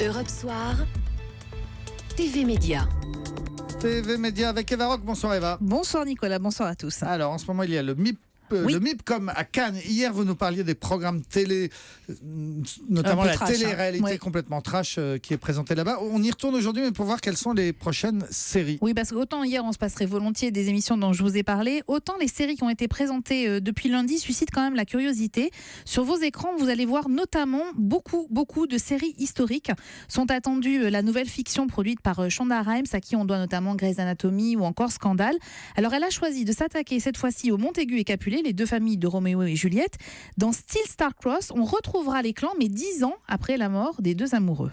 Europe Soir, TV Média. TV Média avec Eva Rock. Bonsoir Eva. Bonsoir Nicolas, bonsoir à tous. Alors en ce moment il y a le MIP. Oui. Le MIPCOM à Cannes. Hier, vous nous parliez des programmes télé, notamment la trash, télé-réalité ouais. complètement trash qui est présentée là-bas. On y retourne aujourd'hui, mais pour voir quelles sont les prochaines séries. Oui, parce qu'autant hier on se passerait volontiers des émissions dont je vous ai parlé, autant les séries qui ont été présentées depuis lundi suscitent quand même la curiosité. Sur vos écrans, vous allez voir notamment beaucoup de séries historiques. Sont attendues la nouvelle fiction produite par Shonda Rhimes, à qui on doit notamment Grey's Anatomy ou encore Scandale. Alors elle a choisi de s'attaquer cette fois-ci aux Montaigu et Capulet, les deux familles de Roméo et Juliette. Dans Still Star-Crossed, on retrouvera les clans, mais 10 ans après la mort des deux amoureux.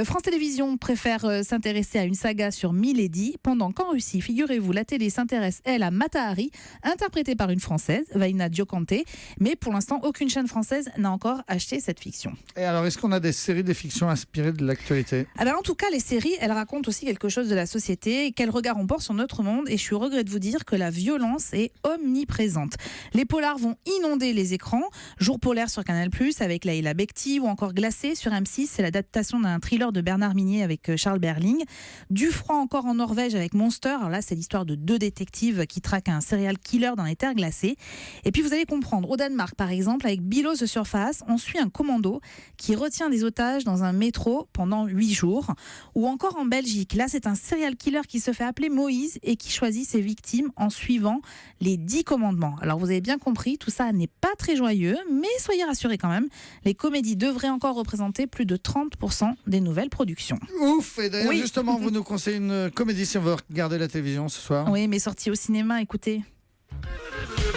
France Télévisions préfère s'intéresser à une saga sur Milady, pendant qu'en Russie, figurez-vous, la télé s'intéresse, elle, à Mata Hari, interprétée par une Française, Vaina Diokante, mais pour l'instant, aucune chaîne française n'a encore acheté cette fiction. Et alors, est-ce qu'on a des séries, des fictions inspirées de l'actualité ? En tout cas, les séries, elles racontent aussi quelque chose de la société, quel regard on porte sur notre monde, et je suis au regret de vous dire que la violence est omniprésente. Les polars vont inonder les écrans. Jour polaire sur Canal+, avec Laïla Bekti, ou encore Glacé sur M6, c'est l'adaptation d'un thriller de Bernard Minier avec Charles Berling. Du froid encore en Norvège avec Monster. Alors là, c'est l'histoire de deux détectives qui traquent un serial killer dans les terres glacées. Et puis vous allez comprendre, au Danemark par exemple, avec Below the Surface, on suit un commando qui retient des otages dans un métro pendant 8 jours. Ou encore en Belgique, là c'est un serial killer qui se fait appeler Moïse et qui choisit ses victimes en suivant les 10 commandements. Alors vous avez bien compris, tout ça n'est pas très joyeux, mais soyez rassurés quand même, les comédies devraient encore représenter plus de 30% des nouvelles productions. Ouf. Et d'ailleurs, Oui. justement, vous nous conseillez une comédie si on veut regarder la télévision ce soir. Oui, mais sortie au cinéma, écoutez.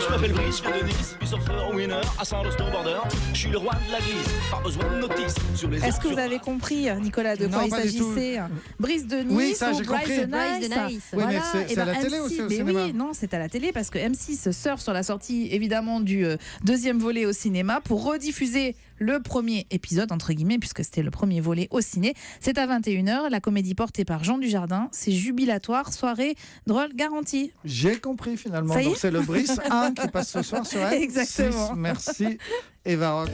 Je m'appelle Brice, je viens de Nice, du surfeur winner à Saint-Lô snowboarder. Je suis le roi de la glisse, pas besoin de notice sur les Est-ce que vous avez compris, Nicolas, de quoi Non, il pas du tout. s'agissait? Brice de Nice Oui, ça, ou j'ai Bryce compris. the Bryce the Nice. Nice. Oui, mais c'est Et à la télé aussi, au mais cinéma. oui, non, c'est à la télé parce que M6 surfe sur la sortie évidemment du deuxième volet au cinéma pour rediffuser le premier épisode, entre guillemets, puisque c'était le premier volet au ciné. C'est à 21h, la comédie portée par Jean Dujardin. C'est jubilatoire, soirée drôle garantie. J'ai compris finalement. Ça y est Donc c'est le Brice 1 qui passe ce soir sur M6. Exactement. Merci Eva Rock.